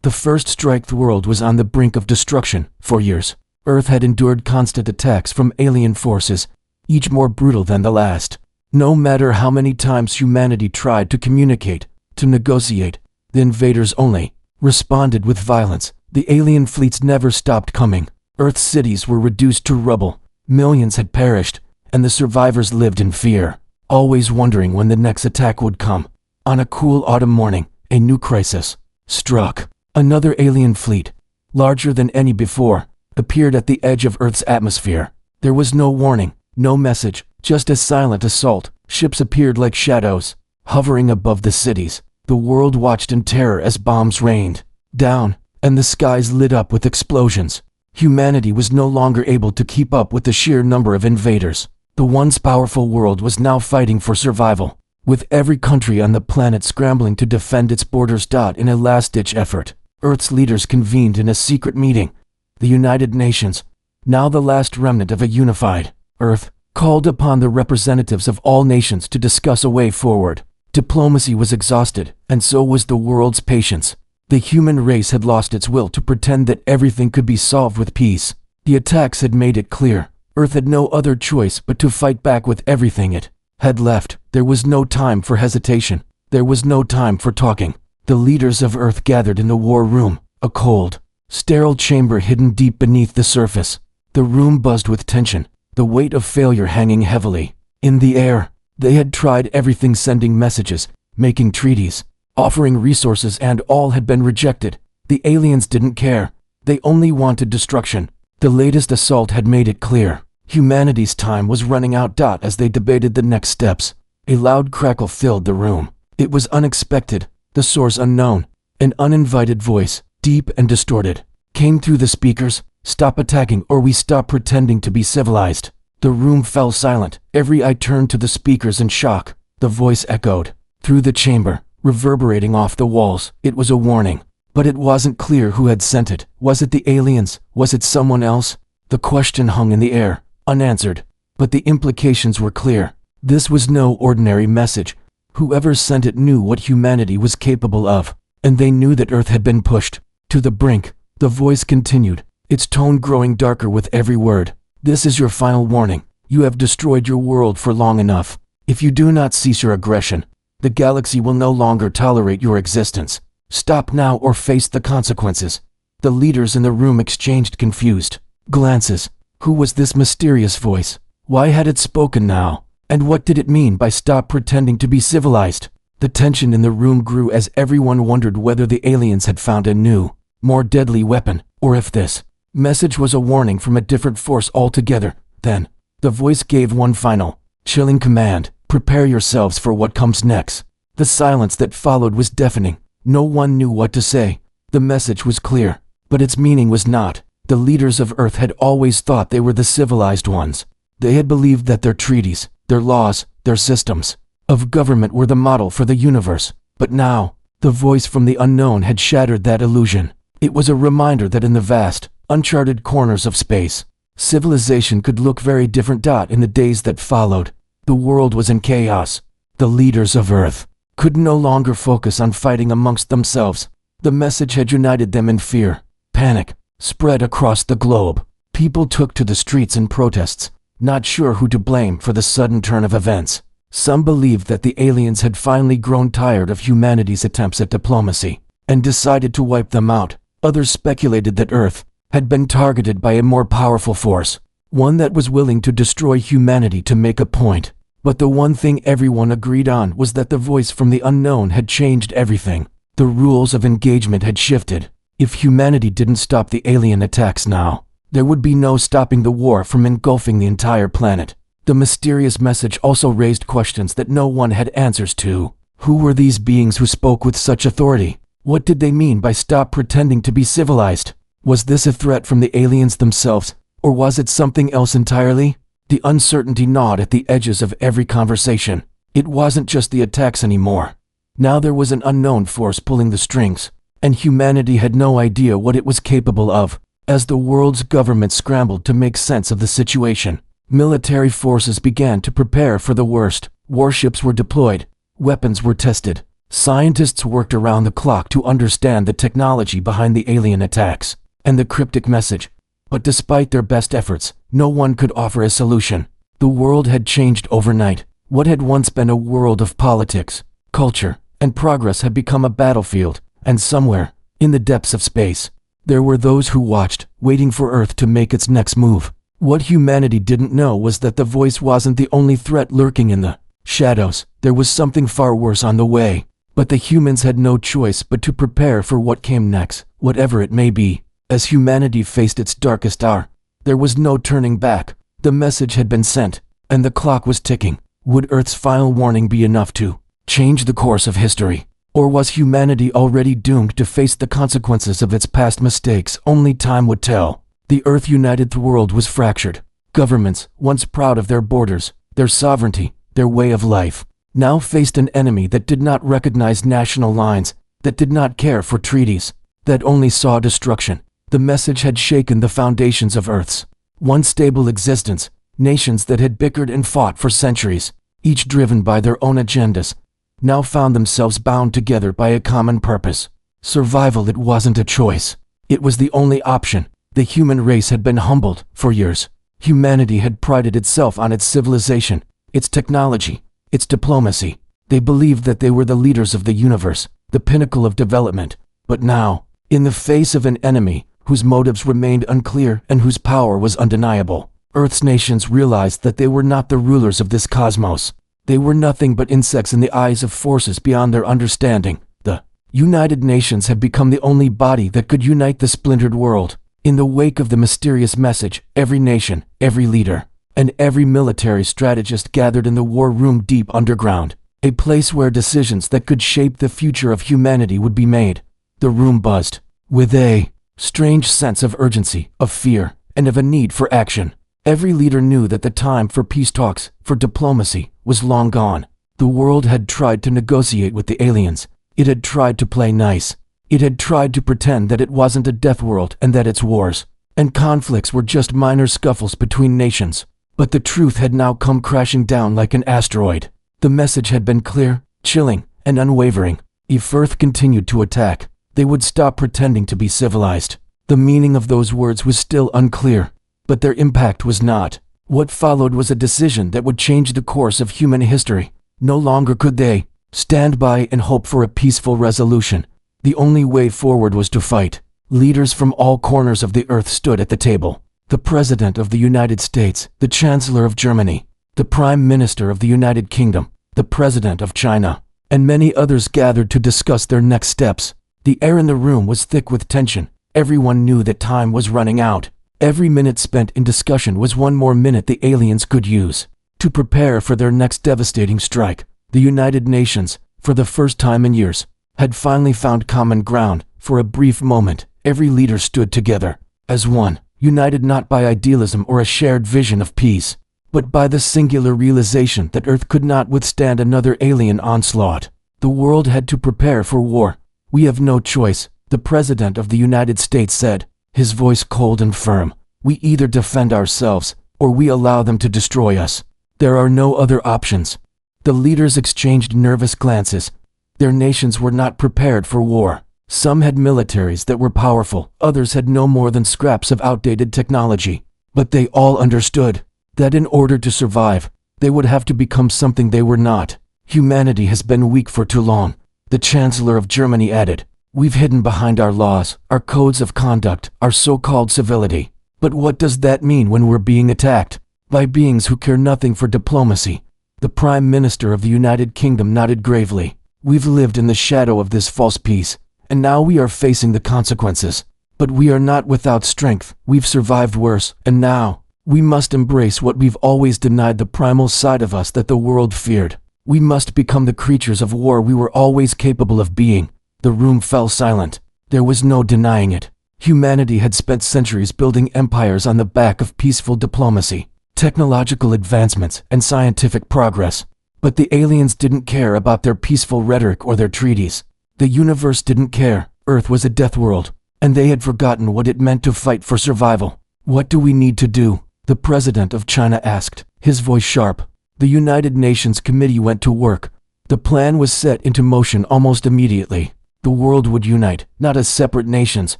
The first strike world was on the brink of destruction. For years, Earth had endured constant attacks from alien forces, each more brutal than the last. No matter how many times humanity tried to communicate, to negotiate, the invaders only responded with violence. The alien fleets never stopped coming. Earth's cities were reduced to rubble. Millions had perished, and the survivors lived in fear, always wondering when the next attack would come. On a cool autumn morning, a new crisis struck. Another alien fleet, larger than any before, appeared at the edge of Earth's atmosphere. There was no warning, no message, just a silent assault. Ships appeared like shadows, hovering above the cities. The world watched in terror as bombs rained down, and the skies lit up with explosions. Humanity was no longer able to keep up with the sheer number of invaders. The once powerful world was now fighting for survival, with every country on the planet scrambling to defend its borders. In a last-ditch effort, Earth's leaders convened in a secret meeting. The United Nations, now the last remnant of a unified Earth, called upon the representatives of all nations to discuss a way forward. Diplomacy was exhausted, and so was the world's patience. The human race had lost its will to pretend that everything could be solved with peace. The attacks had made it clear Earth had no other choice but to fight back with everything it had left. There was no time for hesitation. There was no time for talking. The leaders of Earth gathered in the war room, a cold, sterile chamber hidden deep beneath the surface. The room buzzed with tension, the weight of failure hanging heavily in the air. They had tried everything, sending messages, making treaties, offering resources, and all had been rejected. The aliens didn't care. They only wanted destruction. The latest assault had made it clear. Humanity's time was running out. As they debated the next steps, a loud crackle filled the room. It was unexpected, the source unknown. An uninvited voice, deep and distorted, came through the speakers. "Stop attacking, or we stop pretending to be civilized." The room fell silent. Every eye turned to the speakers in shock. The voice echoed through the chamber, reverberating off the walls. It was a warning, but it wasn't clear who had sent it. Was it the aliens? Was it someone else? The question hung in the air, unanswered, but the implications were clear. This was no ordinary message. Whoever sent it knew what humanity was capable of, and they knew that Earth had been pushed to the brink. The voice continued, its tone growing darker with every word. "This is your final warning. You have destroyed your world for long enough. If you do not cease your aggression, the galaxy will no longer tolerate your existence. Stop now or face the consequences." The leaders in the room exchanged confused glances. Who was this mysterious voice? Why had it spoken now? And what did it mean by "stop pretending to be civilized"? The tension in the room grew as everyone wondered whether the aliens had found a new, more deadly weapon, or if this message was a warning from a different force altogether. Then, the voice gave one final, chilling command: "Prepare yourselves for what comes next." The silence that followed was deafening. No one knew what to say. The message was clear, but its meaning was not. The leaders of Earth had always thought they were the civilized ones. They had believed that their treaties, their laws, their systems of government were the model for the universe. But now, the voice from the unknown had shattered that illusion. It was a reminder that in the vast, uncharted corners of space, civilization could look very different. In the days that followed, the world was in chaos. The leaders of Earth could no longer focus on fighting amongst themselves. The message had united them in fear. Panic spread across the globe. People took to the streets in protests, not sure who to blame for the sudden turn of events. Some believed that the aliens had finally grown tired of humanity's attempts at diplomacy and decided to wipe them out. Others speculated that Earth had been targeted by a more powerful force, one that was willing to destroy humanity to make a point. But the one thing everyone agreed on was that the voice from the unknown had changed everything. The rules of engagement had shifted. If humanity didn't stop the alien attacks now, there would be no stopping the war from engulfing the entire planet. The mysterious message also raised questions that no one had answers to. Who were these beings who spoke with such authority? What did they mean by "stop pretending to be civilized"? Was this a threat from the aliens themselves, or was it something else entirely? The uncertainty gnawed at the edges of every conversation. It wasn't just the attacks anymore. Now there was an unknown force pulling the strings, and humanity had no idea what it was capable of. As the world's government scrambled to make sense of the situation, military forces began to prepare for the worst. Warships were deployed, weapons were tested, Scientists worked around the clock to understand the technology behind the alien attacks and the cryptic message. But despite their best efforts, no one could offer a solution. The world had changed overnight. What had once been a world of politics, culture, and progress had become a battlefield, and somewhere, in the depths of space, there were those who watched, waiting for Earth to make its next move. What humanity didn't know was that the voice wasn't the only threat lurking in the shadows. There was something far worse on the way. But the humans had no choice but to prepare for what came next, whatever it may be. As humanity faced its darkest hour, there was no turning back. The message had been sent, and the clock was ticking. Would Earth's final warning be enough to change the course of history? Or was humanity already doomed to face the consequences of its past mistakes? Only time would tell. The Earth-united world was fractured. Governments, once proud of their borders, their sovereignty, their way of life, now faced an enemy that did not recognize national lines, that did not care for treaties, that only saw destruction. The message had shaken the foundations of Earth's once stable existence. Nations that had bickered and fought for centuries, each driven by their own agendas, now found themselves bound together by a common purpose. Survival. It wasn't a choice. It was the only option. The human race had been humbled for years. Humanity had prided itself on its civilization, its technology, its diplomacy. They believed that they were the leaders of the universe, the pinnacle of development. But now, in the face of an enemy whose motives remained unclear and whose power was undeniable, Earth's nations realized that they were not the rulers of this cosmos. They were nothing but insects in the eyes of forces beyond their understanding. The United Nations had become the only body that could unite the splintered world. In the wake of the mysterious message, every nation, every leader, and every military strategist gathered in the war room deep underground, a place where decisions that could shape the future of humanity would be made. The room buzzed with a strange sense of urgency, of fear, and of a need for action. Every leader knew that the time for peace talks, for diplomacy, was long gone. The world had tried to negotiate with the aliens. It had tried to play nice. It had tried to pretend that it wasn't a death world and that its wars and conflicts were just minor scuffles between nations. But the truth had now come crashing down like an asteroid. The message had been clear, chilling, and unwavering. If Earth continued to attack, they would stop pretending to be civilized. The meaning of those words was still unclear, but their impact was not. What followed was a decision that would change the course of human history. No longer could they stand by and hope for a peaceful resolution. The only way forward was to fight. Leaders from all corners of the earth stood at the table. The President of the United States, the Chancellor of Germany, the Prime Minister of the United Kingdom, the President of China, and many others gathered to discuss their next steps. The air in the room was thick with tension. Everyone knew that time was running out. Every minute spent in discussion was one more minute the aliens could use to prepare for their next devastating strike. The United Nations, for the first time in years, had finally found common ground. For a brief moment, every leader stood together as one, united not by idealism or a shared vision of peace, but by the singular realization that Earth could not withstand another alien onslaught. The world had to prepare for war. "We have no choice," the President of the United States said, his voice cold and firm. "We either defend ourselves, or we allow them to destroy us. There are no other options." The leaders exchanged nervous glances. Their nations were not prepared for war. Some had militaries that were powerful, others had no more than scraps of outdated technology. But they all understood that in order to survive, they would have to become something they were not. "Humanity has been weak for too long," the Chancellor of Germany added. "We've hidden behind our laws, our codes of conduct, our so-called civility. But what does that mean when we're being attacked by beings who care nothing for diplomacy?" The Prime Minister of the United Kingdom nodded gravely. "We've lived in the shadow of this false peace, and now we are facing the consequences. But we are not without strength. We've survived worse, and now we must embrace what we've always denied, the primal side of us that the world feared. We must become the creatures of war we were always capable of being." The room fell silent. There was no denying it. Humanity had spent centuries building empires on the back of peaceful diplomacy, technological advancements, and scientific progress. But the aliens didn't care about their peaceful rhetoric or their treaties. The universe didn't care. Earth was a death world, and they had forgotten what it meant to fight for survival. "What do we need to do?" the President of China asked, his voice sharp. The United Nations Committee went to work. The plan was set into motion almost immediately. The world would unite, not as separate nations,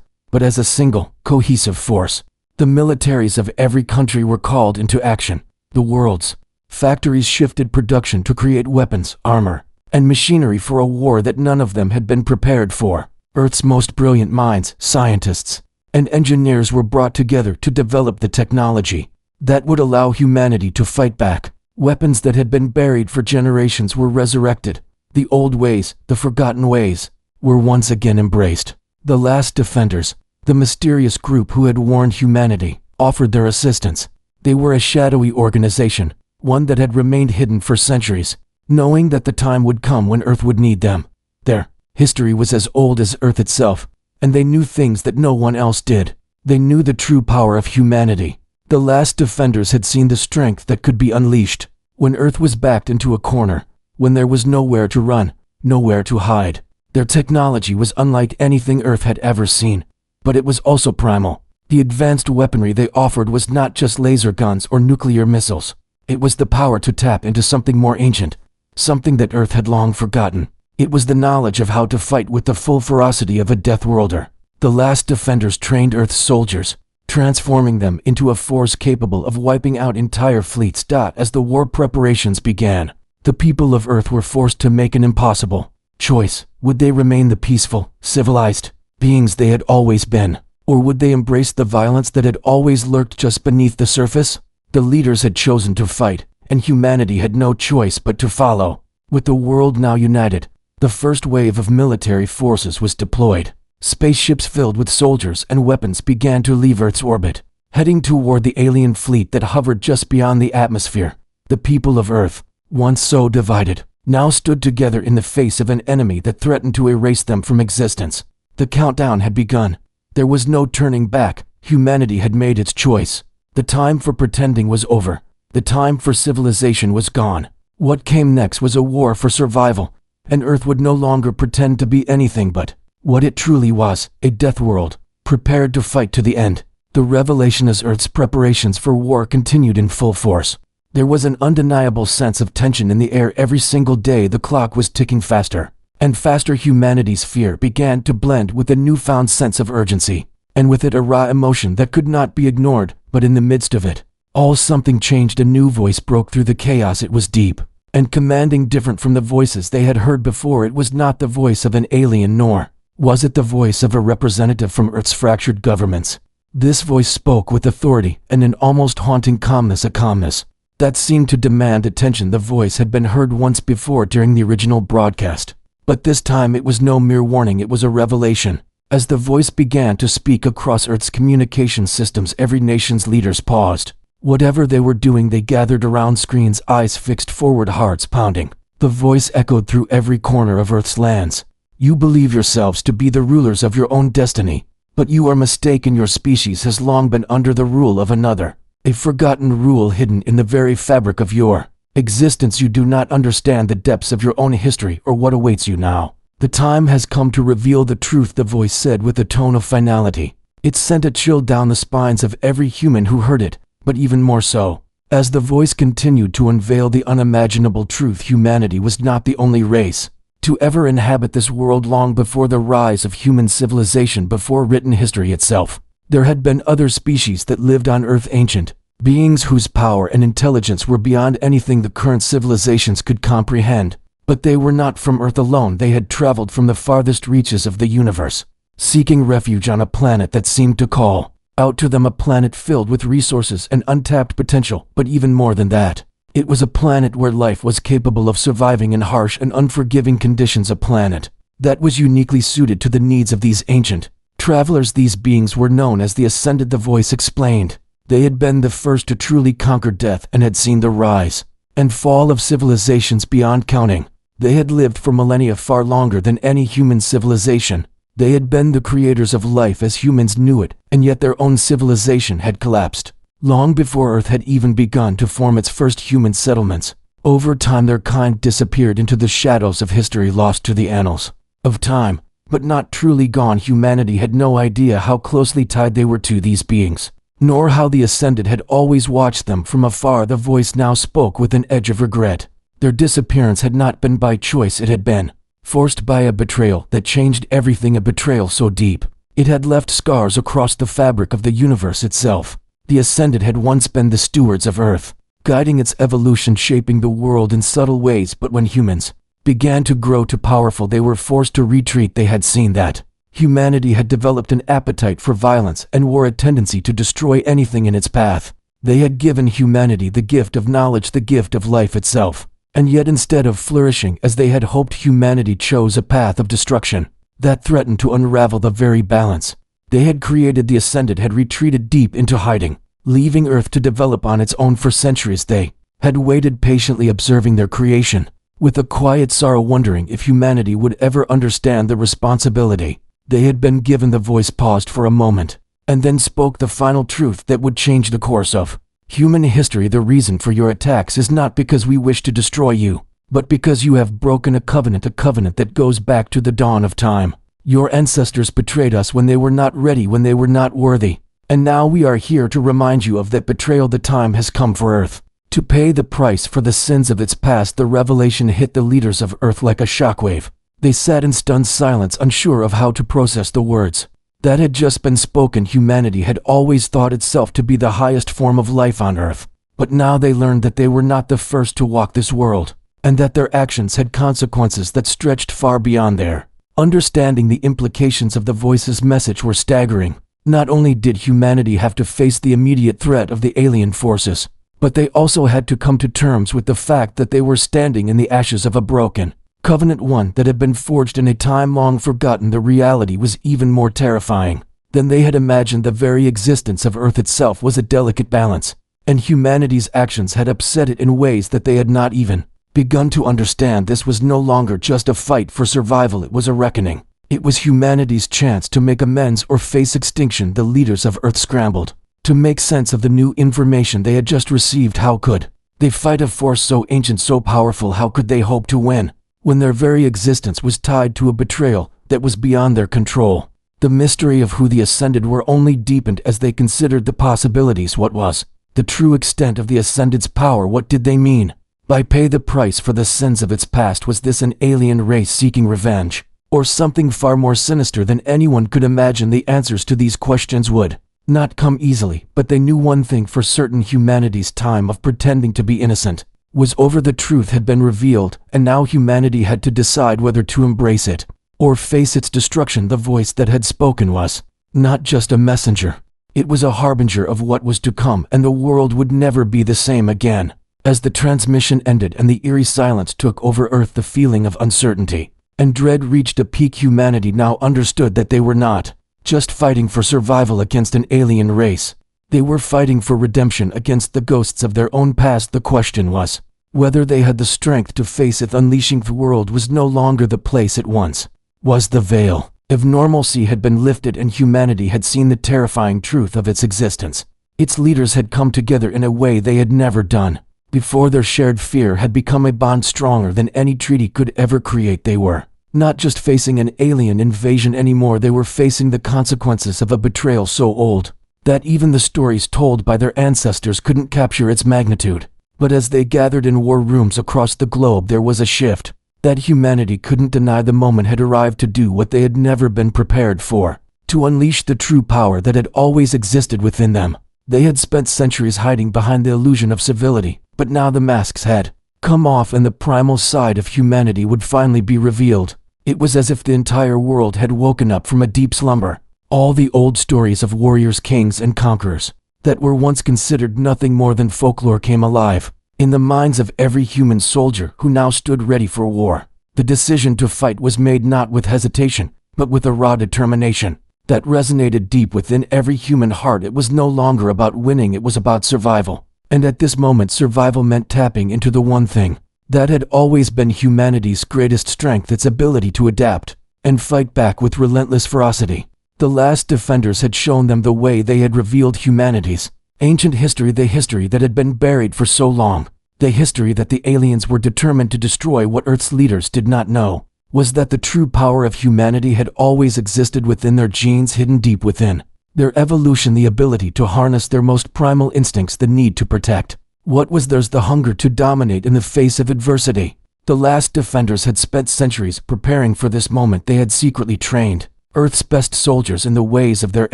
but as a single, cohesive force. The militaries of every country were called into action. The world's factories shifted production to create weapons, armor, and machinery for a war that none of them had been prepared for. Earth's most brilliant minds, scientists, and engineers were brought together to develop the technology that would allow humanity to fight back. Weapons that had been buried for generations were resurrected. The old ways, the forgotten ways, were once again embraced. The last defenders, the mysterious group who had warned humanity, offered their assistance. They were a shadowy organization, one that had remained hidden for centuries, knowing that the time would come when Earth would need them. Their history was as old as Earth itself, and they knew things that no one else did. They knew the true power of humanity. The last defenders had seen the strength that could be unleashed when Earth was backed into a corner, when there was nowhere to run, nowhere to hide. Their technology was unlike anything Earth had ever seen, but it was also primal. The advanced weaponry they offered was not just laser guns or nuclear missiles. It was the power to tap into something more ancient, something that Earth had long forgotten. It was the knowledge of how to fight with the full ferocity of a Death Worlder. The last defenders trained Earth's soldiers, transforming them into a force capable of wiping out entire fleets. As the war preparations began, the people of Earth were forced to make an impossible choice. Would they remain the peaceful, civilized beings they had always been, or would they embrace the violence that had always lurked just beneath the surface? The leaders had chosen to fight, and humanity had no choice but to follow. With the world now united, the first wave of military forces was deployed. Spaceships filled with soldiers and weapons began to leave Earth's orbit, heading toward the alien fleet that hovered just beyond the atmosphere. The people of Earth, once so divided, now stood together in the face of an enemy that threatened to erase them from existence. The countdown had begun. There was no turning back. Humanity had made its choice. The time for pretending was over. The time for civilization was gone. What came next was a war for survival, and Earth would no longer pretend to be anything but what it truly was, a death world, prepared to fight to the end. The revelation as Earth's preparations for war continued in full force. There was an undeniable sense of tension in the air. Every single day the clock was ticking faster and faster. Humanity's fear began to blend with a newfound sense of urgency, and with it a raw emotion that could not be ignored. But in the midst of it all, something changed. A new voice broke through the chaos. It was deep and commanding, different from the voices they had heard before. It was not the voice of an alien, nor was it the voice of a representative from Earth's fractured governments. This voice spoke with authority and an almost haunting calmness, a calmness that seemed to demand attention. The voice had been heard once before during the original broadcast, but this time it was no mere warning, it was a revelation. As the voice began to speak across Earth's communication systems, every nation's leaders paused. Whatever they were doing, they gathered around screens, eyes fixed forward, hearts pounding. The voice echoed through every corner of Earth's lands. You believe yourselves to be the rulers of your own destiny, but you are mistaken. Your species has long been under the rule of another, a forgotten rule hidden in the very fabric of your existence. You do not understand the depths of your own history or what awaits you now. The time has come to reveal the truth, the voice said with a tone of finality. It sent a chill down the spines of every human who heard it, but even more so, as the voice continued to unveil the unimaginable truth. Humanity was not the only race to ever inhabit this world. Long before the rise of human civilization, before written history itself, there had been other species that lived on Earth, ancient beings whose power and intelligence were beyond anything the current civilizations could comprehend. But they were not from Earth alone. They had traveled from the farthest reaches of the universe, seeking refuge on a planet that seemed to call out to them, a planet filled with resources and untapped potential. But even more than that, it was a planet where life was capable of surviving in harsh and unforgiving conditions, a planet that was uniquely suited to the needs of these ancient travelers. These beings were known as the Ascended, the voice explained. They had been the first to truly conquer death and had seen the rise and fall of civilizations beyond counting. They had lived for millennia, far longer than any human civilization. They had been the creators of life as humans knew it, and yet their own civilization had collapsed long before Earth had even begun to form its first human settlements. Over time their kind disappeared into the shadows of history, lost to the annals of time, but not truly gone. Humanity had no idea how closely tied they were to these beings, nor how the Ascended had always watched them from afar. The voice now spoke with an edge of regret. Their disappearance had not been by choice, it had been forced by a betrayal that changed everything, a betrayal so deep it had left scars across the fabric of the universe itself. The Ascended had once been the stewards of Earth, guiding its evolution, shaping the world in subtle ways, but when humans began to grow too powerful, they were forced to retreat. They had seen that humanity had developed an appetite for violence and war, a tendency to destroy anything in its path. They had given humanity the gift of knowledge, the gift of life itself. And yet, instead of flourishing as they had hoped, humanity chose a path of destruction that threatened to unravel the very balance they had created. The Ascended had retreated deep into hiding, leaving Earth to develop on its own. For centuries they had waited patiently, observing their creation with a quiet sorrow, wondering if humanity would ever understand the responsibility they had been given. The voice paused for a moment and then spoke the final truth that would change the course of human history. The reason for your attacks is not because we wish to destroy you, but because you have broken a covenant that goes back to the dawn of time. Your ancestors betrayed us when they were not ready, when they were not worthy. And now we are here to remind you of that betrayal. The time has come for Earth to pay the price for the sins of its past. The revelation hit the leaders of Earth like a shockwave. They sat in stunned silence, unsure of how to process the words that had just been spoken. Humanity had always thought itself to be the highest form of life on Earth, but now they learned that they were not the first to walk this world, and that their actions had consequences that stretched far beyond their understanding. The implications of the voice's message were staggering. Not only did humanity have to face the immediate threat of the alien forces, but they also had to come to terms with the fact that they were standing in the ashes of a broken covenant, one that had been forged in a time long forgotten. The reality was even more terrifying than they had imagined. The very existence of Earth itself was a delicate balance, and humanity's actions had upset it in ways that they had not even begun to understand. This was no longer just a fight for survival, it was a reckoning. It was humanity's chance to make amends or face extinction. The leaders of Earth scrambled to make sense of the new information they had just received. How could they fight a force so ancient, so powerful? How could they hope to win when their very existence was tied to a betrayal that was beyond their control? The mystery of who the Ascended were only deepened as they considered the possibilities. What was the true extent of the Ascended's power? What did they mean by pay the price for the sins of its past? Was this an alien race seeking revenge, or something far more sinister than anyone could imagine? The answers to these questions would not come easily, but they knew one thing for certain: humanity's time of pretending to be innocent was over. The truth had been revealed, and now humanity had to decide whether to embrace it or face its destruction. The voice that had spoken was not just a messenger, it was a harbinger of what was to come, and the world would never be the same again. As the transmission ended and the eerie silence took over Earth, the feeling of uncertainty and dread reached a peak. Humanity now understood that they were not just fighting for survival against an alien race. They were fighting for redemption against the ghosts of their own past. The question was whether they had the strength to face it. Unleashing the world was no longer the place it once was. The veil of normalcy had been lifted, and humanity had seen the terrifying truth of its existence. Its leaders had come together in a way they had never done before. Their shared fear had become a bond stronger than any treaty could ever create. They were not just facing an alien invasion anymore, they were facing the consequences of a betrayal so old that even the stories told by their ancestors couldn't capture its magnitude. But as they gathered in war rooms across the globe, there was a shift that humanity couldn't deny. The moment had arrived to do what they had never been prepared for, to unleash the true power that had always existed within them. They had spent centuries hiding behind the illusion of civility, but now the masks had come off and the primal side of humanity would finally be revealed. It was as if the entire world had woken up from a deep slumber. All the old stories of warriors, kings, and conquerors that were once considered nothing more than folklore came alive in the minds of every human soldier who now stood ready for war. The decision to fight was made not with hesitation, but with a raw determination that resonated deep within every human heart. It was no longer about winning, it was about survival. And at this moment, survival meant tapping into the one thing that had always been humanity's greatest strength: its ability to adapt and fight back with relentless ferocity. The last defenders had shown them the way. They had revealed humanity's ancient history, the history that had been buried for so long, the history that the aliens were determined to destroy. What Earth's leaders did not know was that the true power of humanity had always existed within their genes, hidden deep within their evolution, the ability to harness their most primal instincts, the need to protect What was theirs? The hunger to dominate in the face of adversity. The last defenders had spent centuries preparing for this moment. They had secretly trained Earth's best soldiers in the ways of their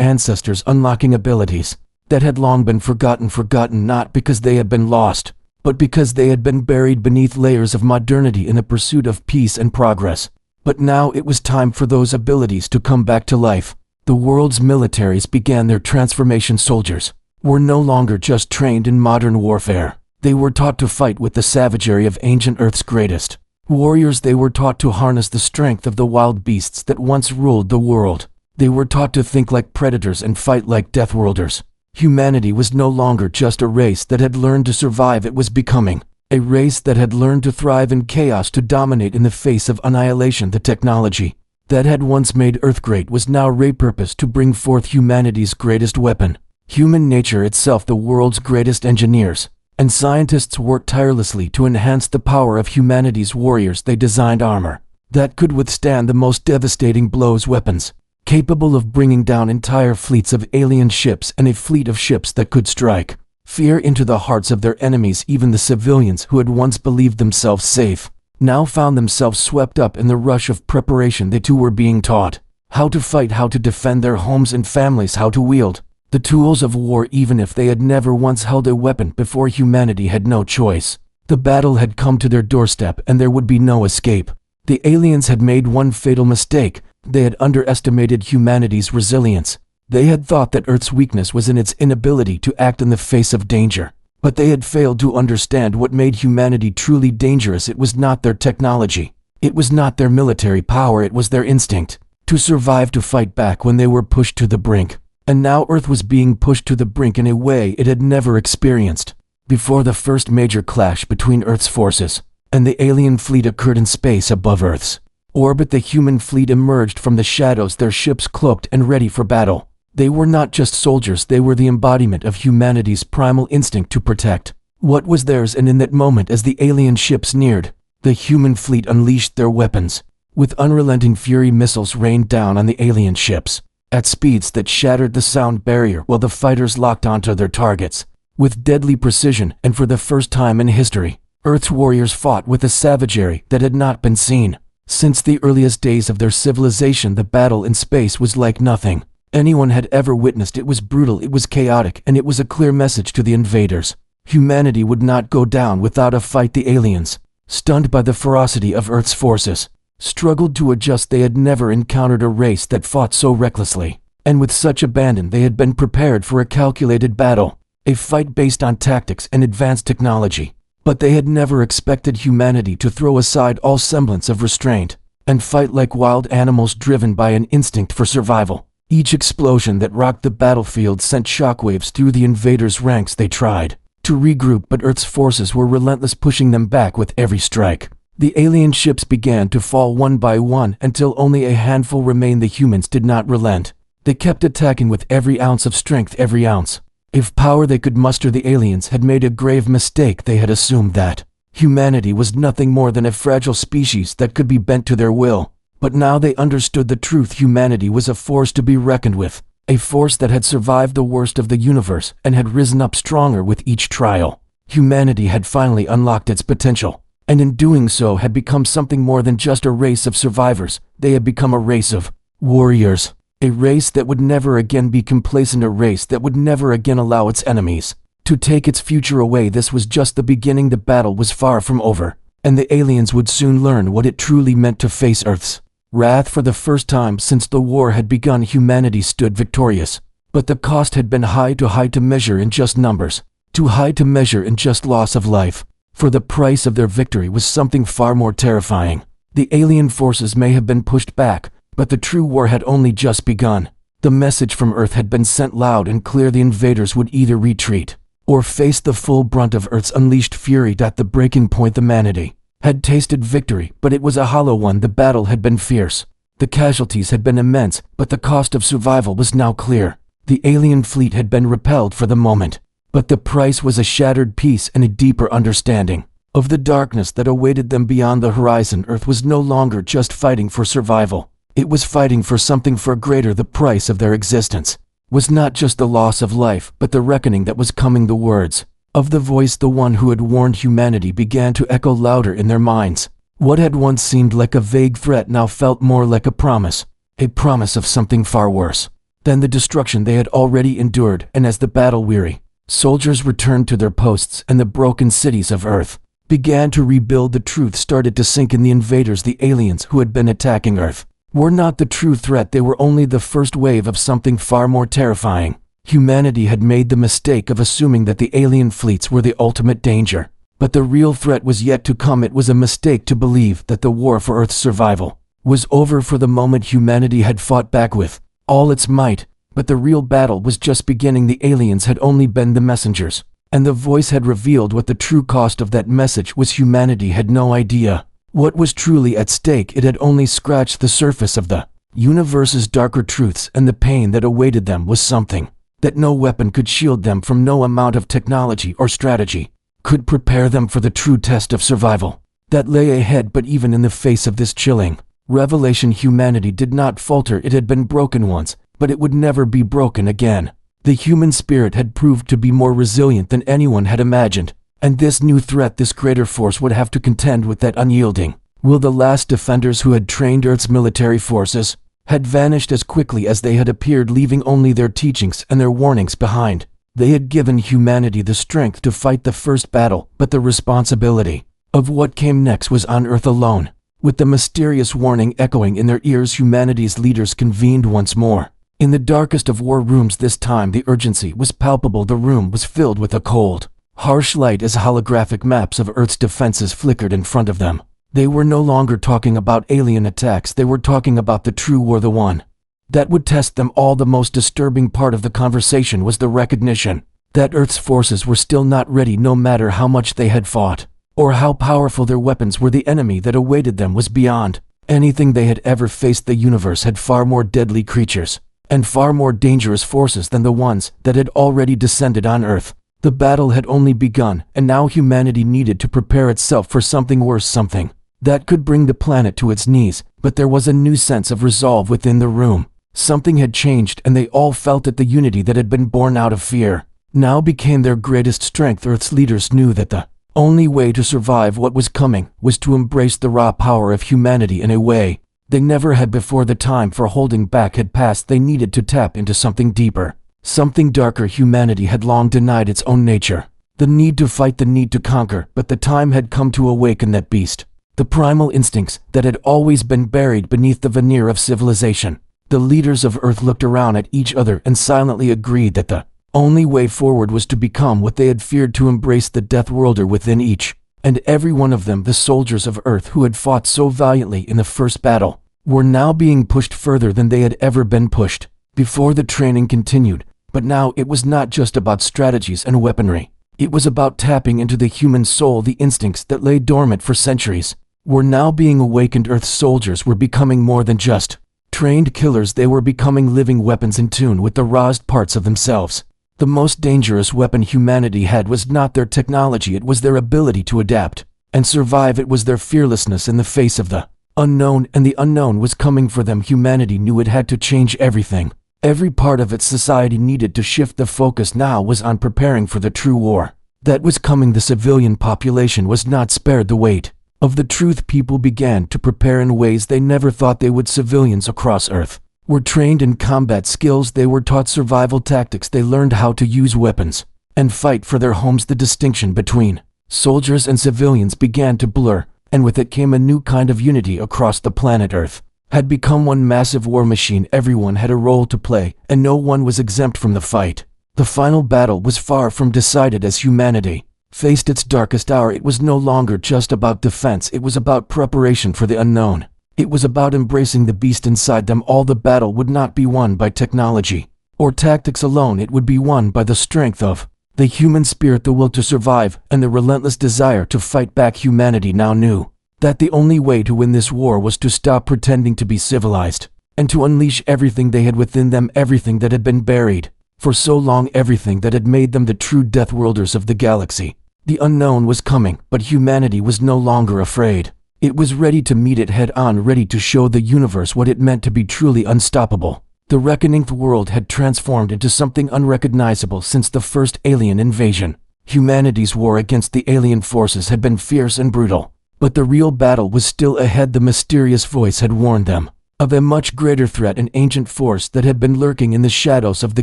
ancestors, unlocking abilities that had long been forgotten not because they had been lost, but because they had been buried beneath layers of modernity in the pursuit of peace and progress. But now it was time for those abilities to come back to life. The world's militaries began their transformation. Soldiers were no longer just trained in modern warfare. They were taught to fight with the savagery of ancient Earth's greatest warriors. They were taught to harness the strength of the wild beasts that once ruled the world. They were taught to think like predators and fight like deathworlders. Humanity was no longer just a race that had learned to survive. It was becoming a race that had learned to thrive in chaos, to dominate in the face of annihilation. The technology that had once made Earth great was now repurposed to bring forth humanity's greatest weapon. Human nature itself. The world's greatest engineers and scientists worked tirelessly to enhance the power of humanity's warriors. They designed armor that could withstand the most devastating blows, weapons capable of bringing down entire fleets of alien ships, and a fleet of ships that could strike fear into the hearts of their enemies. Even the civilians who had once believed themselves safe now found themselves swept up in the rush of preparation. They too were being taught how to fight, how to defend their homes and families, how to wield the tools of war even if they had never once held a weapon before. Humanity had no choice. The battle had come to their doorstep and there would be no escape. The aliens had made one fatal mistake. They had underestimated humanity's resilience. They had thought that Earth's weakness was in its inability to act in the face of danger. But they had failed to understand what made humanity truly dangerous. It was not their technology. It was not their military power. It was their instinct to survive, to fight back when they were pushed to the brink. And now Earth was being pushed to the brink in a way it had never experienced before. The first major clash between Earth's forces and the alien fleet occurred in space above Earth's orbit. The human fleet emerged from the shadows, their ships cloaked and ready for battle. They were not just soldiers, they were the embodiment of humanity's primal instinct to protect what was theirs. And in that moment, as the alien ships neared, the human fleet unleashed their weapons. With unrelenting fury, missiles rained down on the alien ships at speeds that shattered the sound barrier, while the fighters locked onto their targets with deadly precision. And for the first time in history, Earth's warriors fought with a savagery that had not been seen since the earliest days of their civilization. The battle in space was like nothing anyone had ever witnessed. It was brutal, it was chaotic, and it was a clear message to the invaders. Humanity would not go down without a fight. The aliens, stunned by the ferocity of Earth's forces, struggled to adjust. They had never encountered a race that fought so recklessly and with such abandon. They had been prepared for a calculated battle, a fight based on tactics and advanced technology. But they had never expected humanity to throw aside all semblance of restraint and fight like wild animals driven by an instinct for survival. Each explosion that rocked the battlefield sent shockwaves through the invaders' ranks. They tried to regroup, but Earth's forces were relentless, pushing them back with every strike. The alien ships began to fall one by one until only a handful remained. The humans did not relent. They kept attacking with every ounce of strength, every ounce of power they could muster. The aliens had made a grave mistake. They had assumed that humanity was nothing more than a fragile species that could be bent to their will. But now they understood the truth. Humanity was a force to be reckoned with, a force that had survived the worst of the universe and had risen up stronger with each trial. Humanity had finally unlocked its potential, and in doing so had become something more than just a race of survivors. They had become a race of warriors, a race that would never again be complacent, a race that would never again allow its enemies to take its future away. This was just the beginning. The battle was far from over, and the aliens would soon learn what it truly meant to face Earth's wrath. For the first time since the war had begun, humanity stood victorious. But the cost had been high, too high to measure in just numbers, too high to measure in just loss of life. For the price of their victory was something far more terrifying. The alien forces may have been pushed back, but the true war had only just begun. The message from Earth had been sent loud and clear. The invaders would either retreat or face the full brunt of Earth's unleashed fury. At the breaking point, humanity had tasted victory, but it was a hollow one. The battle had been fierce. The casualties had been immense, but the cost of survival was now clear. The alien fleet had been repelled for the moment, but the price was a shattered peace and a deeper understanding of the darkness that awaited them beyond the horizon. Earth was no longer just fighting for survival. It was fighting for something far greater. The price of their existence was not just the loss of life, but the reckoning that was coming. The words of the voice, the one who had warned humanity, began to echo louder in their minds. What had once seemed like a vague threat now felt more like a promise of something far worse than the destruction they had already endured. And as the battle-weary soldiers returned to their posts and the broken cities of Earth began to rebuild, the truth started to sink in. The invaders, the aliens who had been attacking Earth, were not the true threat. They were only the first wave of something far more terrifying. Humanity had made the mistake of assuming that the alien fleets were the ultimate danger, but the real threat was yet to come. It was a mistake to believe that the war for Earth's survival was over. For the moment, humanity had fought back with all its might, but the real battle was just beginning. The aliens had only been the messengers, and the voice had revealed what the true cost of that message was. Humanity had no idea what was truly at stake. It had only scratched the surface of the universe's darker truths, and the pain that awaited them was something that no weapon could shield them from. No amount of technology or strategy could prepare them for the true test of survival that lay ahead. But even in the face of this chilling revelation, humanity did not falter. It had been broken once, but it would never be broken again. The human spirit had proved to be more resilient than anyone had imagined, and this new threat, this greater force, would have to contend with that unyielding will. The last defenders who had trained Earth's military forces had vanished as quickly as they had appeared, leaving only their teachings and their warnings behind. They had given humanity the strength to fight the first battle, but the responsibility of what came next was on Earth alone. With the mysterious warning echoing in their ears, humanity's leaders convened once more in the darkest of war rooms. This time the urgency was palpable. The room was filled with a cold, harsh light as holographic maps of Earth's defenses flickered in front of them. They were no longer talking about alien attacks. They were talking about the true war, the one that would test them all. The most disturbing part of the conversation was the recognition that Earth's forces were still not ready. No matter how much they had fought or how powerful their weapons were, the enemy that awaited them was beyond anything they had ever faced. The universe had far more deadly creatures and far more dangerous forces than the ones that had already descended on Earth. The battle had only begun, and now humanity needed to prepare itself for something worse, something that could bring the planet to its knees. But there was a new sense of resolve within the room. Something had changed, and they all felt it. The unity that had been born out of fear now became their greatest strength. Earth's leaders knew that the only way to survive what was coming was to embrace the raw power of humanity in a way they never had before. The time for holding back had passed. They needed to tap into something deeper, something darker. Humanity had long denied its own nature, the need to fight, the need to conquer, but the time had come to awaken that beast, the primal instincts that had always been buried beneath the veneer of civilization. The leaders of Earth looked around at each other and silently agreed that the only way forward was to become what they had feared, to embrace the death worlder within each and every one of them. The soldiers of Earth who had fought so valiantly in the first battle were now being pushed further than they had ever been pushed before. The training continued, but now it was not just about strategies and weaponry. It was about tapping into the human soul. The instincts that lay dormant for centuries were now being awakened. Earth's soldiers were becoming more than just trained killers. They were becoming living weapons in tune with the rawest parts of themselves. The most dangerous weapon humanity had was not their technology, it was their ability to adapt and survive. It was their fearlessness in the face of the unknown, and the unknown was coming for them. Humanity knew it had to change everything. Every part of its society needed to shift. The focus now was on preparing for the true war that was coming. The civilian population was not spared the weight of the truth. People began to prepare in ways they never thought they would. Civilians across Earth were trained in combat skills. They were taught survival tactics. They learned how to use weapons and fight for their homes. The distinction between soldiers and civilians began to blur, and with it came a new kind of unity across the planet. Earth had become one massive war machine. Everyone had a role to play, and no one was exempt from the fight. The final battle was far from decided. As humanity faced its darkest hour, it was no longer just about defense. It was about preparation for the unknown. It was about embracing the beast inside them all. The battle would not be won by technology or tactics alone. It would be won by the strength of the human spirit, the will to survive, and the relentless desire to fight back. Humanity now knew that the only way to win this war was to stop pretending to be civilized and to unleash everything they had within them, everything that had been buried for so long, everything that had made them the true death worlders of the galaxy. The unknown was coming, but humanity was no longer afraid. It was ready to meet it head on, ready to show the universe what it meant to be truly unstoppable. The reckoning world had transformed into something unrecognizable since the first alien invasion. Humanity's war against the alien forces had been fierce and brutal, but the real battle was still ahead. The mysterious voice had warned them of a much greater threat, an ancient force that had been lurking in the shadows of the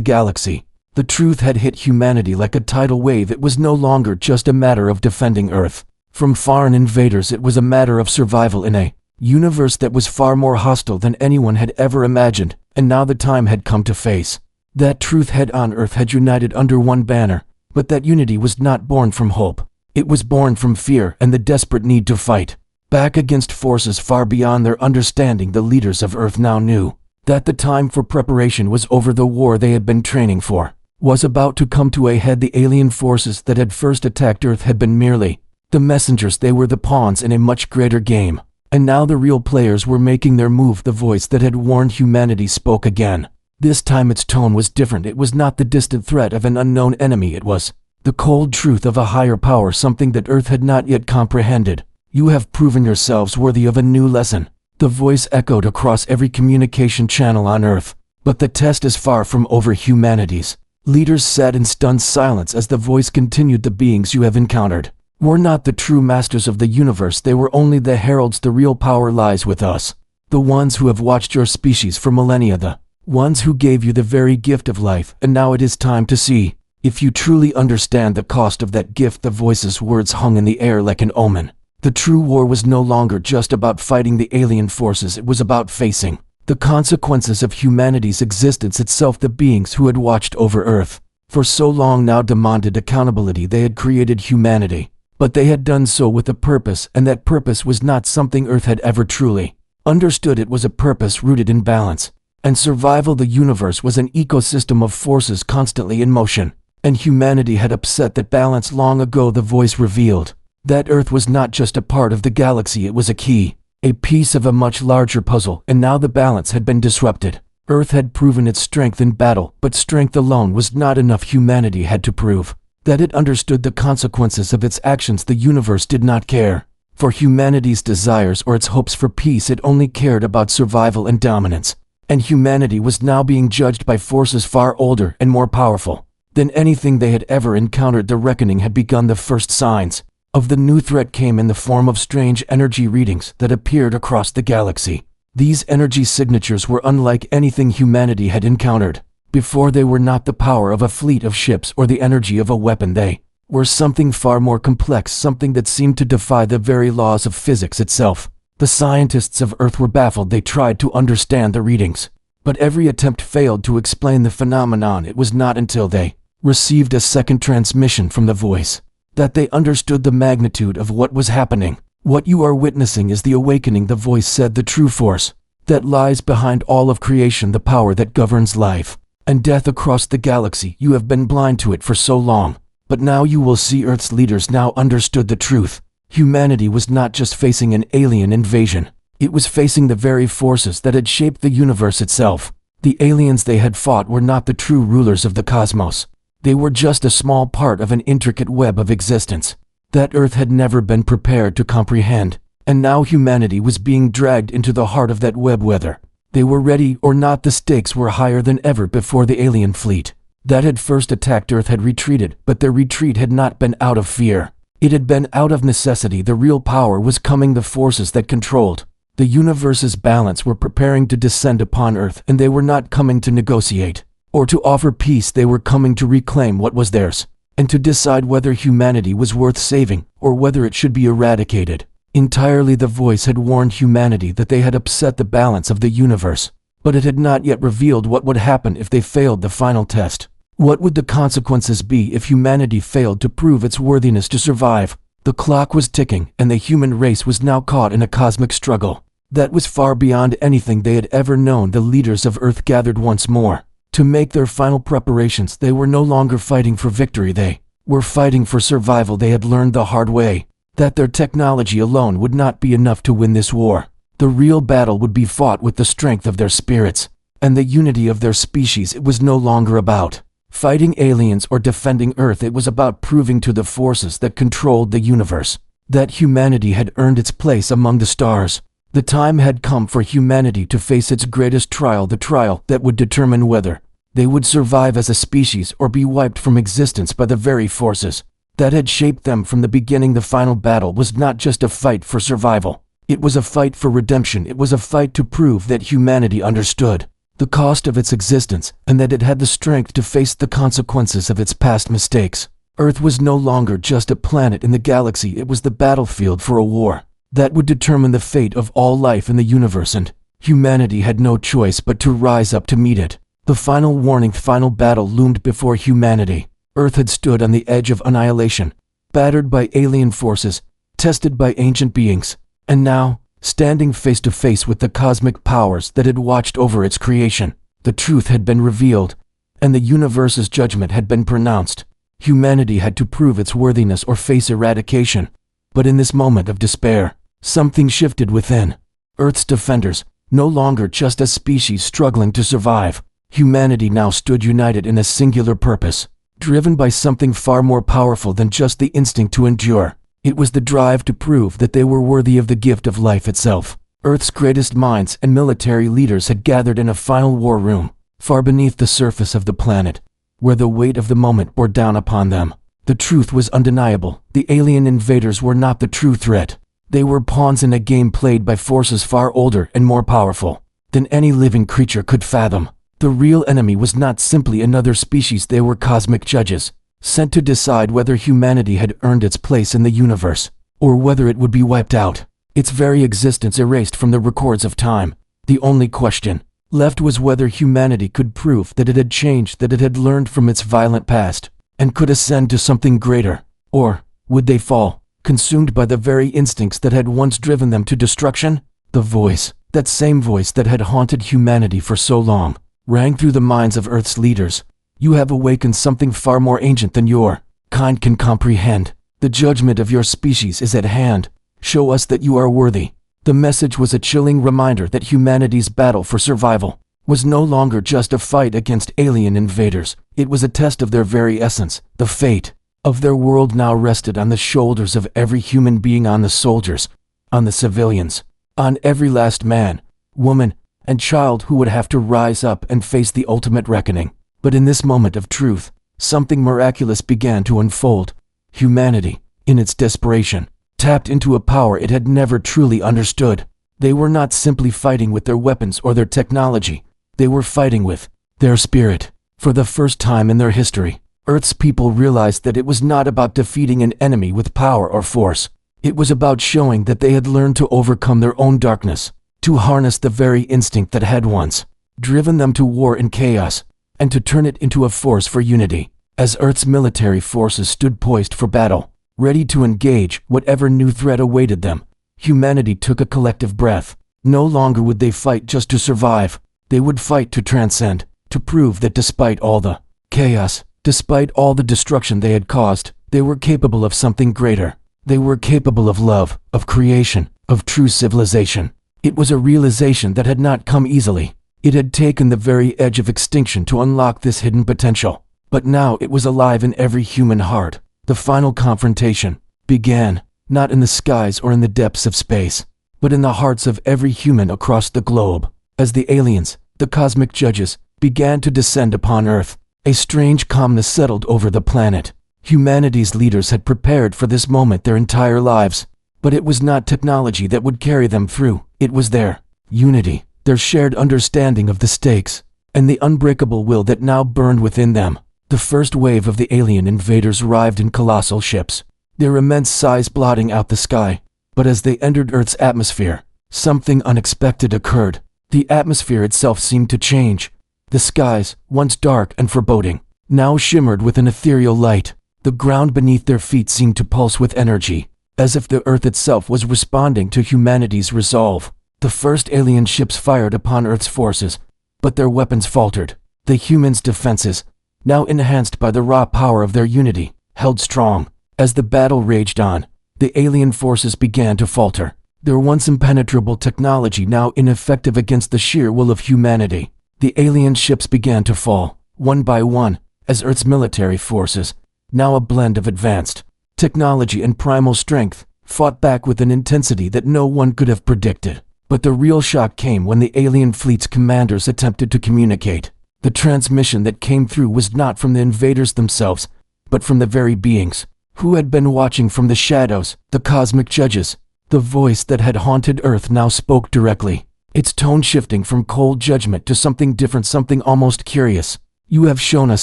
galaxy. The truth had hit humanity like a tidal wave. It was no longer just a matter of defending Earth from foreign invaders. It was a matter of survival in a universe that was far more hostile than anyone had ever imagined, and now the time had come to face that truth head-on. Earth had united under one banner, but that unity was not born from hope. It was born from fear and the desperate need to fight back against forces far beyond their understanding. The leaders of Earth now knew that the time for preparation was over. The war they had been training for was about to come to a head. The alien forces that had first attacked Earth had been merely the messengers. They were the pawns in a much greater game, and now the real players were making their move. The voice that had warned humanity spoke again. This time its tone was different. It was not the distant threat of an unknown enemy. It was the cold truth of a higher power, something that Earth had not yet comprehended. You have proven yourselves worthy of a new lesson. The voice echoed across every communication channel on Earth. But the test is far from over. Humanity's leaders sat in stunned silence as the voice continued. The beings you have encountered were not the true masters of the universe. They were only the heralds. The real power lies with us, the ones who have watched your species for millennia, the ones who gave you the very gift of life. And now it is time to see if you truly understand the cost of that gift. The voice's words hung in the air like an omen. The true war was no longer just about fighting the alien forces. It was about facing the consequences of humanity's existence itself. The beings who had watched over Earth for so long now demanded accountability. They had created humanity, but they had done so with a purpose, and that purpose was not something Earth had ever truly understood. It was a purpose rooted in balance and survival. The universe was an ecosystem of forces constantly in motion, and humanity had upset that balance long ago. The voice revealed that Earth was not just a part of the galaxy. It was a key, a piece of a much larger puzzle, and now the balance had been disrupted. Earth had proven its strength in battle, but strength alone was not enough. Humanity had to prove that it understood the consequences of its actions. The universe did not care for humanity's desires or its hopes for peace. It only cared about survival and dominance, and humanity was now being judged by forces far older and more powerful than anything they had ever encountered. The reckoning had begun. The first signs of the new threat came in the form of strange energy readings that appeared across the galaxy. These energy signatures were unlike anything humanity had encountered before. They were not the power of a fleet of ships or the energy of a weapon. They were something far more complex, something that seemed to defy the very laws of physics itself. The scientists of Earth were baffled. They tried to understand the readings, but every attempt failed to explain the phenomenon. It was not until they received a second transmission from the voice that they understood the magnitude of what was happening. What you are witnessing is the awakening, the voice said. The true force that lies behind all of creation, the power that governs life and death across the galaxy. You have been blind to it for so long, but now you will see. Earth's leaders now understood the truth. Humanity was not just facing an alien invasion. It was facing the very forces that had shaped the universe itself. The aliens they had fought were not the true rulers of the cosmos. They were just a small part of an intricate web of existence that Earth had never been prepared to comprehend. And now humanity was being dragged into the heart of that web. Whether they were ready or not, the stakes were higher than ever before. The alien fleet that had first attacked Earth had retreated, but their retreat had not been out of fear. It had been out of necessity. The real power was coming. The forces that controlled the universe's balance were preparing to descend upon Earth, and they were not coming to negotiate or to offer peace. They were coming to reclaim what was theirs, and to decide whether humanity was worth saving or whether it should be eradicated entirely. The voice had warned humanity that they had upset the balance of the universe, but it had not yet revealed what would happen if they failed the final test. What would the consequences be if humanity failed to prove its worthiness to survive? The clock was ticking, and the human race was now caught in a cosmic struggle that was far beyond anything they had ever known. The leaders of Earth gathered once more to make their final preparations. They were no longer fighting for victory. They were fighting for survival. They had learned the hard way that their technology alone would not be enough to win this war. The real battle would be fought with the strength of their spirits and the unity of their species. It was no longer about fighting aliens or defending Earth. It was about proving to the forces that controlled the universe that humanity had earned its place among the stars. The time had come for humanity to face its greatest trial, the trial that would determine whether they would survive as a species or be wiped from existence by the very forces that had shaped them from the beginning. The final battle was not just a fight for survival. It was a fight for redemption. It was a fight to prove that humanity understood the cost of its existence and that it had the strength to face the consequences of its past mistakes. Earth was no longer just a planet in the galaxy. It was the battlefield for a war that would determine the fate of all life in the universe, and humanity had no choice but to rise up to meet it. The final warning, final battle loomed before humanity. Earth had stood on the edge of annihilation, battered by alien forces, tested by ancient beings, and now, standing face to face with the cosmic powers that had watched over its creation, the truth had been revealed, and the universe's judgment had been pronounced. Humanity had to prove its worthiness or face eradication. But in this moment of despair, something shifted within. Earth's defenders, no longer just a species struggling to survive, humanity now stood united in a singular purpose, driven by something far more powerful than just the instinct to endure. It was the drive to prove that they were worthy of the gift of life itself. Earth's greatest minds and military leaders had gathered in a final war room, far beneath the surface of the planet, where the weight of the moment bore down upon them. The truth was undeniable. The alien invaders were not the true threat. They were pawns in a game played by forces far older and more powerful than any living creature could fathom. The real enemy was not simply another species. They were cosmic judges, sent to decide whether humanity had earned its place in the universe, or whether it would be wiped out, its very existence erased from the records of time. The only question left was whether humanity could prove that it had changed, that it had learned from its violent past, and could ascend to something greater, or would they fall, consumed by the very instincts that had once driven them to destruction? The voice, that same voice that had haunted humanity for so long, rang through the minds of Earth's leaders. You have awakened something far more ancient than your kind can comprehend. The judgment of your species is at hand. Show us that you are worthy. The message was a chilling reminder that humanity's battle for survival was no longer just a fight against alien invaders. It was a test of their very essence. The fate of their world now rested on the shoulders of every human being, on the soldiers, on the civilians, on every last man, woman, and child who would have to rise up and face the ultimate reckoning. But in this moment of truth, something miraculous began to unfold. Humanity, in its desperation, tapped into a power it had never truly understood. They were not simply fighting with their weapons or their technology. They were fighting with their spirit. For the first time in their history, Earth's people realized that it was not about defeating an enemy with power or force. It was about showing that they had learned to overcome their own darkness, to harness the very instinct that had once driven them to war and chaos, and to turn it into a force for unity. As Earth's military forces stood poised for battle, ready to engage whatever new threat awaited them, humanity took a collective breath. No longer would they fight just to survive. They would fight to transcend, to prove that despite all the chaos, despite all the destruction they had caused, they were capable of something greater. They were capable of love, of creation, of true civilization. It was a realization that had not come easily. It had taken the very edge of extinction to unlock this hidden potential. But now it was alive in every human heart. The final confrontation began, not in the skies or in the depths of space, but in the hearts of every human across the globe. As the aliens, the cosmic judges, began to descend upon Earth, a strange calmness settled over the planet. Humanity's leaders had prepared for this moment their entire lives, but it was not technology that would carry them through. It was their unity, their shared understanding of the stakes, and the unbreakable will that now burned within them. The first wave of the alien invaders arrived in colossal ships, their immense size blotting out the sky. But as they entered Earth's atmosphere, something unexpected occurred. The atmosphere itself seemed to change. The skies, once dark and foreboding, now shimmered with an ethereal light. The ground beneath their feet seemed to pulse with energy, as if the Earth itself was responding to humanity's resolve. The first alien ships fired upon Earth's forces, but their weapons faltered. The humans' defenses, now enhanced by the raw power of their unity, held strong. As the battle raged on, the alien forces began to falter, their once impenetrable technology now ineffective against the sheer will of humanity. The alien ships began to fall, one by one, as Earth's military forces, now a blend of advanced technology and primal strength, fought back with an intensity that no one could have predicted. But the real shock came when the alien fleet's commanders attempted to communicate. The transmission that came through was not from the invaders themselves, but from the very beings Who had been watching from the shadows? The cosmic judges. The voice that had haunted Earth now spoke directly, its tone shifting from cold judgment to something different, something almost curious. "You have shown us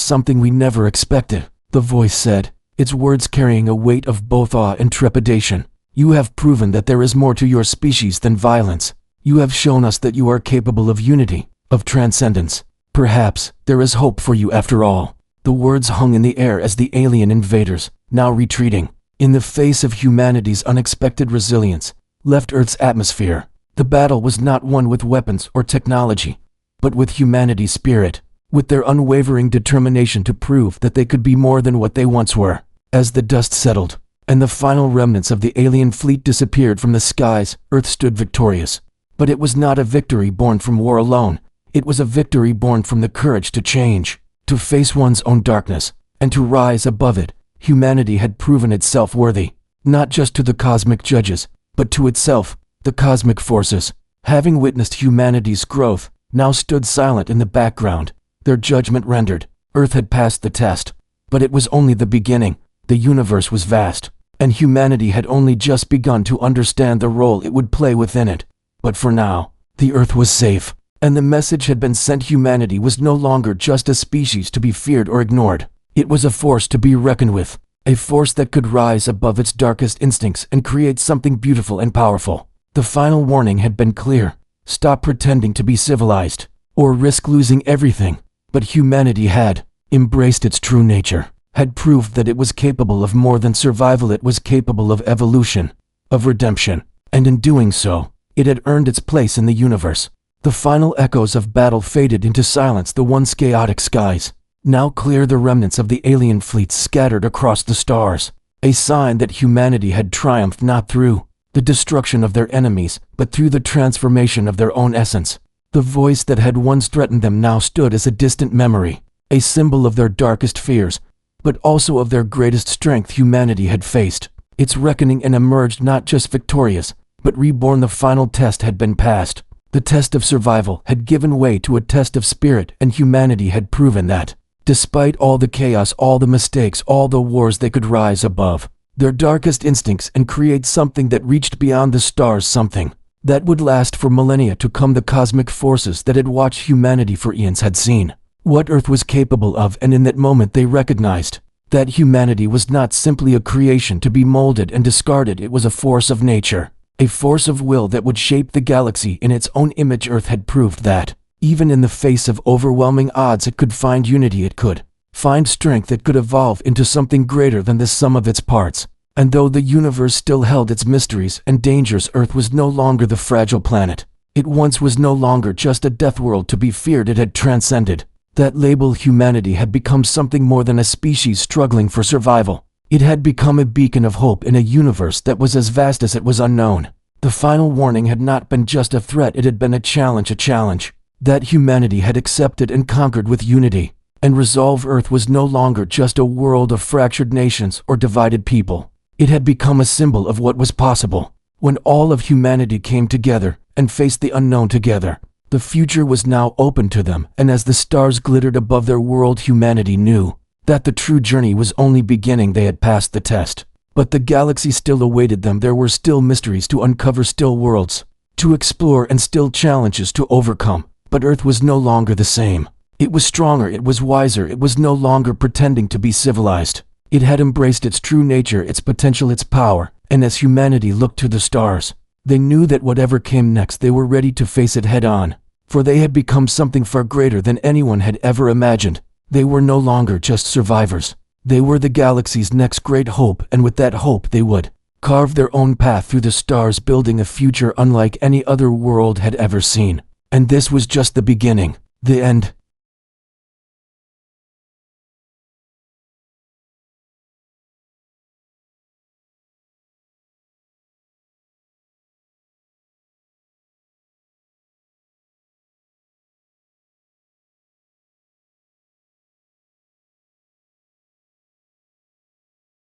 something we never expected," the voice said, its words carrying a weight of both awe and trepidation. "You have proven that there is more to your species than violence. You have shown us that you are capable of unity, of transcendence. Perhaps there is hope for you after all." The words hung in the air as the alien invaders, now retreating, in the face of humanity's unexpected resilience, left Earth's atmosphere. The battle was not won with weapons or technology, but with humanity's spirit, with their unwavering determination to prove that they could be more than what they once were. As the dust settled, and the final remnants of the alien fleet disappeared from the skies, Earth stood victorious. But it was not a victory born from war alone. It was a victory born from the courage to change, to face one's own darkness, and to rise above it. Humanity had proven itself worthy, not just to the cosmic judges, but to itself. The cosmic forces, having witnessed humanity's growth, now stood silent in the background, their judgment rendered. Earth had passed the test, but it was only the beginning. The universe was vast, and humanity had only just begun to understand the role it would play within it. But for now, the Earth was safe, and the message had been sent. Humanity was no longer just a species to be feared or ignored. It was a force to be reckoned with, a force that could rise above its darkest instincts and create something beautiful and powerful. The final warning had been clear: stop pretending to be civilized, or risk losing everything. But humanity had embraced its true nature, had proved that it was capable of more than survival. It was capable of evolution, of redemption, and in doing so, it had earned its place in the universe. The final echoes of battle faded into silence. The once chaotic skies now clear, the remnants of the alien fleets scattered across the stars, a sign that humanity had triumphed not through the destruction of their enemies, but through the transformation of their own essence. The voice that had once threatened them now stood as a distant memory, a symbol of their darkest fears, but also of their greatest strength. Humanity had faced its reckoning and emerged not just victorious, but reborn. The final test had been passed. The test of survival had given way to a test of spirit, and humanity had proven that, despite all the chaos, all the mistakes, all the wars, they could rise above their darkest instincts and create something that reached beyond the stars, something that would last for millennia to come. The cosmic forces that had watched humanity for eons had seen what Earth was capable of, and in that moment they recognized that humanity was not simply a creation to be molded and discarded. It was a force of nature, a force of will that would shape the galaxy in its own image. Earth had proved that, even in the face of overwhelming odds, it could find unity, it could find strength, it could evolve into something greater than the sum of its parts. And though the universe still held its mysteries and dangers, Earth was no longer the fragile planet it once was, no longer just a death world to be feared. It had transcended that label. Humanity had become something more than a species struggling for survival. It had become a beacon of hope in a universe that was as vast as it was unknown. The final warning had not been just a threat, it had been a challenge that humanity had accepted and conquered with unity and resolve. Earth was no longer just a world of fractured nations or divided people. It had become a symbol of what was possible when all of humanity came together and faced the unknown together. The future was now open to them, and as the stars glittered above their world, humanity knew that the true journey was only beginning. They had passed the test, but the galaxy still awaited them. There were still mysteries to uncover, still worlds to explore, and still challenges to overcome. But Earth was no longer the same. It was stronger, it was wiser, it was no longer pretending to be civilized. It had embraced its true nature, its potential, its power, and as humanity looked to the stars, they knew that whatever came next, they were ready to face it head on, for they had become something far greater than anyone had ever imagined. They were no longer just survivors. They were the galaxy's next great hope, and with that hope they would carve their own path through the stars, building a future unlike any other world had ever seen. And this was just the beginning. The end